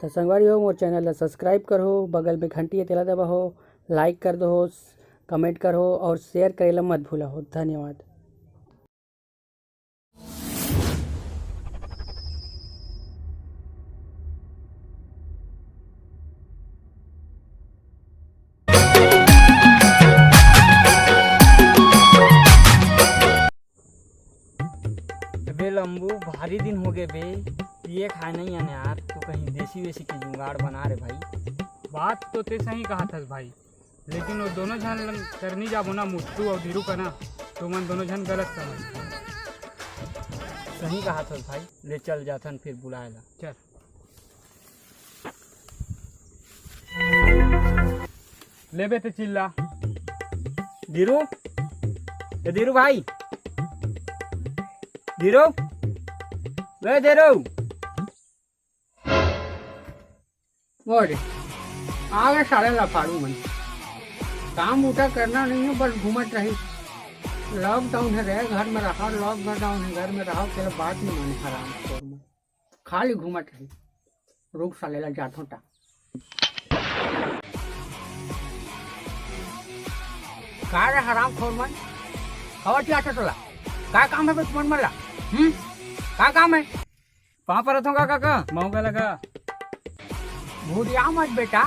तो संगवारी हो मोर चैनल ला सब्सक्राइब करो, बगल में घंटी तेला दबाओ, लाइक कर दो, कमेंट करो और शेयर करेला मत भूलो। धन्यवाद। बे लंबू भारी दिन हो गए बे, ये खाए नहीं आने यार। तो कहीं देसी वेसी की जुगाड़ बना रे भाई। बात तो ते सही कहा था भाई, लेकिन वो दोनों जन करनी जाबो ना, मुट्टू और धीरू का ना, तो मन दोनों जन गलत समझ। सही कहा था भाई, ले चल जाथन फिर बुलाएला। चल ले बे ते चिल्ला। धीरू, ए धीरू भाई, धीरू, वे धीरू। और आगे सारे लफाड़ू मन काम उठा करना नहीं है, बस घूमत रही। लॉकडाउन है रे, घर में रहा, लॉकडाउन है घर में रहा, तेरा बात नहीं माने हराम खोर में, खाली घूमत रही। रुक साले ला जाथो टा। का रे हराम खोर मन, खबर क्या टोला, का काम है बे तुमन मला? का काम है? कहाँ पर रहता काका? मौका लगा। भूरिया मत बेटा,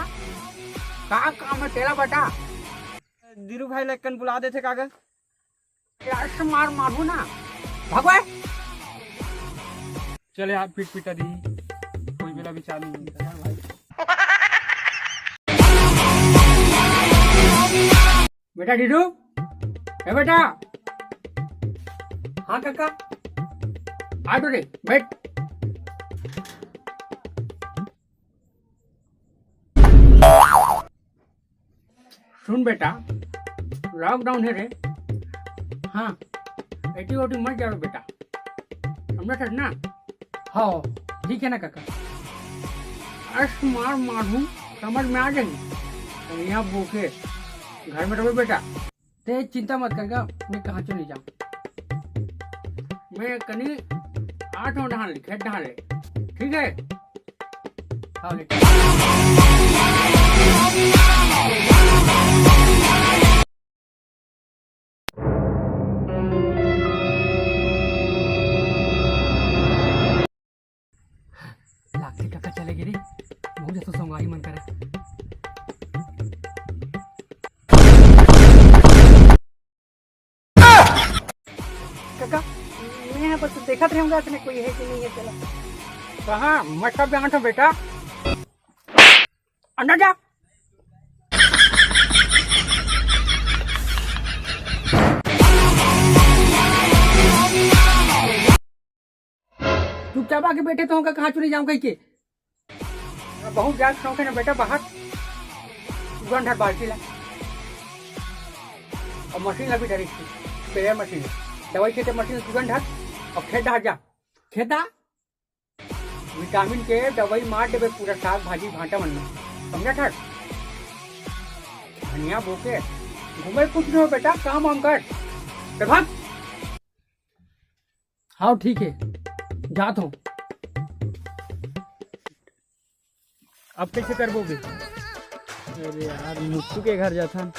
का काम है तेरा बेटा? धीरू भाई लक्कन बुला देते काका। यार से मार मारू ना भगवान। चले आप पीट पिटा दी, कोई बेला विचार नहीं है भाई। बेटा डीडू, ए बेटा। हाँ काका, आ तो रे, बैठ। सुन बेटा, लॉकडाउन है रे। हाँ, एटी ओटी मत जाओ बेटा, समझा था ना? हाँ ठीक है ना काका। अस मार मारू समझ में आ जाएंगे। यहाँ भूखे घर में रहो बेटा। ते चिंता मत करगा, मैं कहाँ चले जाऊँ। मैं कहीं 8 ढाल ले, खेत ढाल ले, ठीक है? हाँ ले। लाख टका चले गिरी, मुझे तो संगवारी मन करे। काका मैं यहाँ पर तो देखा रहूंगा इसमें कोई है कि नहीं है। चला कहाँ मत सब यहाँ बेटा, अंदर जा। चुपचाप आके बैठे तो होगा, कहाँ चुने जाऊँ कहीं के। बहुत ज्यादा शौक है ना बेटा, बाहर गंढर बाल्टी ला और मशीन लगी डरी थी, स्प्रेयर मशीन, दवाई खेते मशीन सुगंध ढक और खेत ढक जा। खेता विटामिन के दवाई मार देवे पूरा साग भाजी भाटा मन में, समझा था? धनिया बोके घूमे कुछ नहीं हो बेटा, काम वाम कर भाग। हाँ ठीक है, जात हो। अब कैसे कर बोगे? अरे यार मुट्टू के घर जाता,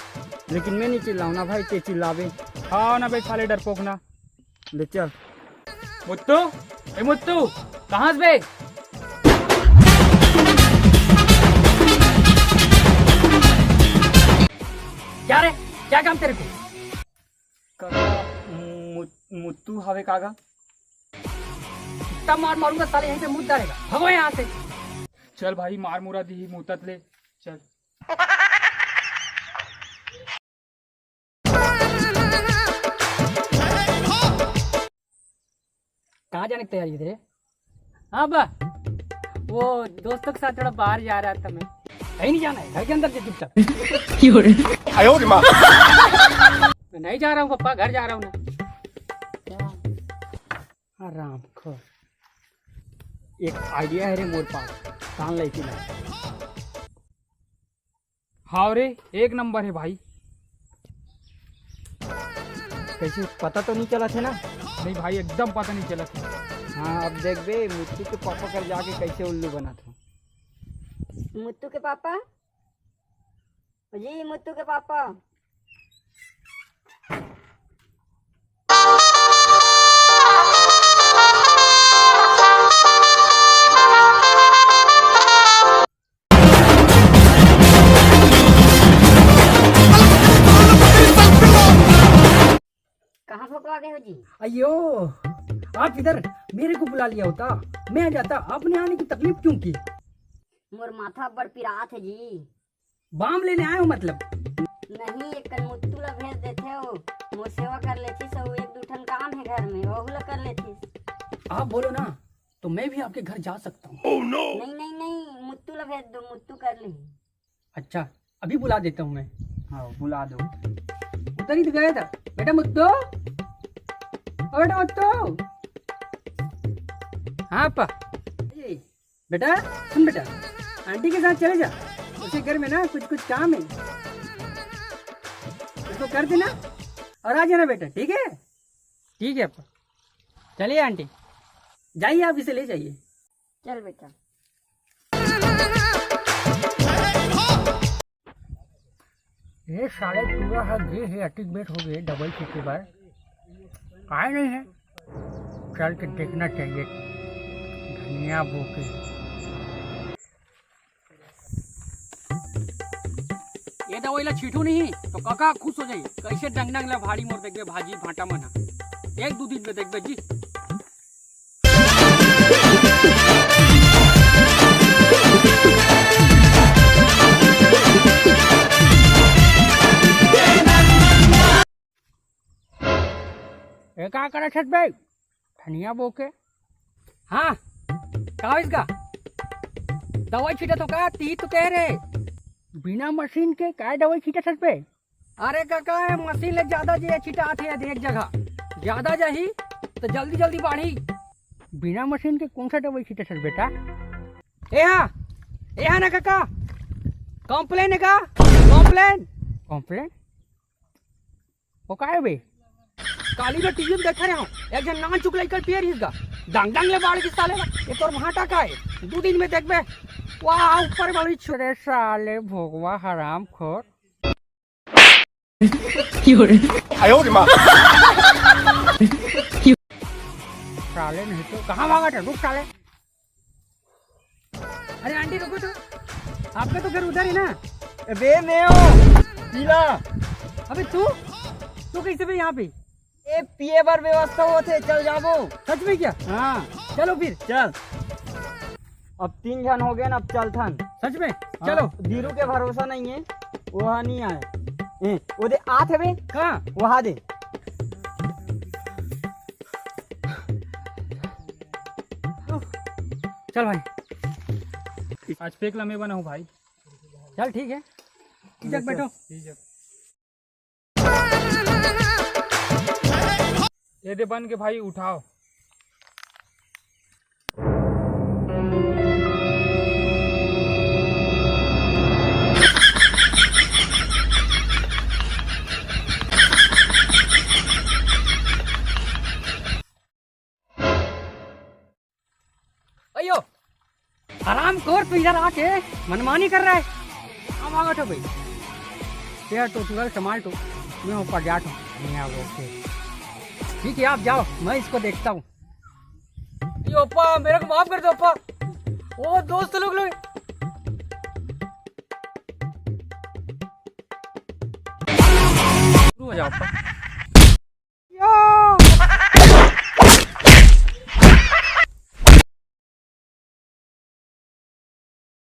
लेकिन मैं नहीं चिल्लाऊँ ना भाई, ते चिल्लावे। हाँ ना भाई, खाली डरपोक ना। ले चल। मुट्टू, ए मुट्टू, कहाँ से बे? क्या रे, क्या काम तेरे को? मुट्टू हवे काका। तब मार मारूंगा साले, यहीं पे मुद्दा डालेगा। भगो यहाँ से। चल भाई, मार मुरा दी मुतत ले, चल। कहाँ जाने की तैयारी थे? हाँ बा, वो दोस्तों के साथ थोड़ा बाहर जा रहा था मैं। कहीं नहीं जाना है, घर के अंदर से चुपचाप। मैं नहीं जा रहा हूँ पप्पा, घर जा रहा हूँ ना। आराम खोर, एक आइडिया है रे मोर पास, कान लेके ला। हाँ रे, एक नंबर है भाई। कैसे पता तो नहीं चला थे ना? नहीं भाई, एकदम पता नहीं चला था। हाँ अब देख बे, मुट्टू के पापा कर जाके कैसे उल्लू बना था। मुत्तू के पापा जी, मुत्तू के पापा। कहाँ भोगवा गए हो जी? अयो, आप इधर मेरे को बुला लिया होता, मैं आ जाता। आपने आने की तकलीफ क्यों की? मोर माथा बड़ पिरात है जी। बाम लेने आए हो मतलब? नहीं, एक कन मुत्तू ला भेज देते हो, मोर सेवा कर लेती सब। एक दू ठन काम है घर में, वहू ला कर लेती। आप बोलो ना तो मैं भी आपके घर जा सकता हूँ। नहीं नहीं नहीं, मुत्तू ला भेज दो, मुत्तू कर ले। अच्छा, अभी बुला देता हूँ मैं। हाँ बुला दो। उधर ही तो गया था। बेटा मुत्तो, ओ बेटा मुत्तो। हाँ पा। बेटा सुन बेटा, आंटी के साथ चले जा, उसके घर में ना कुछ कुछ काम है, उसको कर देना और आ जाना बेटा, ठीक है? ठीक है अपा। चलिए आंटी, जाइए आप इसे ले जाइए। चल बेटा। ये साले पूरा है ये है अटिक बेट हो गए डबल सीट के बाद आए नहीं है। चल के देखना चाहिए। धनिया बोके ये दवाई ला छीटू नहीं तो काका खुश हो जाई। कैसे डंग डंग ला भारी मोर देखबे भाजी भाटा मना एक दो दिन में देखबे जी। ये क्या करा छत भाई? धनिया बोके। हाँ कहा इसका दवाई छीटा तो का ती तो कह रहे बिना मशीन के काय दवाई छीटा छत पे? अरे काका है मशीन ले ज्यादा जे छीटा आते हैं एक जगह ज्यादा जाही तो जल्दी जल्दी बढ़ी। बिना मशीन के कौन सा दवाई छीटा छत बेटा? ए हाँ ना काका, कॉम्प्लेन है का? कॉम्प्लेन कॉम्प्लेन वो का है बे? काली में टीवी में देखा रहा हूँ एक जन नान चुक लेकर पियर इसका डांग डांग ले बाढ़ के साले एक और भाटा का है 2 दिन में देख बे। वाह ऊपर वाली छोरे साले भोगवा हराम खोर। साले नहीं तो कहाँ भागा था? रुक साले। अरे आंटी रुको तो, आपका तो घर उधर है ना? बे मैं हूँ पीला। अबे तू कैसे भी यहाँ पे? ए पिए बार व्यवस्था होते चल जाबो। सच में क्या? हाँ चलो फिर चल। अब 3 जन हो गए ना, अब चल थन। सच में चलो। धीरू के भरोसा नहीं है, वहाँ नहीं आए। वो दे आत है बे कहाँ? वहाँ दे। चल भाई, आज फेक लम्बे बना हूँ भाई। चल ठीक है, इधर बैठो। ये दे बन के भाई उठाओ। अयो आराम कर, तू इधर आके मनमानी कर रहा है। अब आगा तो भाई यार, तो तुरंत संभाल तो मैं ऊपर जाता हूँ। ठीक है आप जाओ, मैं इसको देखता हूँ। यो अप्पा मेरे को माफ कर दो अप्पा, वो दोस्त लोग शुरू हो जाओ अप्पा।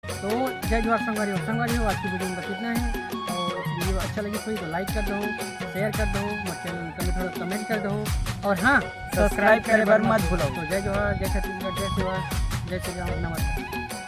तो जय जवाहर संगवारी हो। आज की वीडियो में बस इतना है। और वीडियो अच्छा लगी कोई तो लाइक कर दो, शेयर कर दो, चैनल थोड़ा कमेंट कर दो और हाँ सब्सक्राइब करे बर मत भूलो। तो जय जवाहर, जय छत्तीसगढ़, जय शिवा, जय श्री राम, नमस्कार।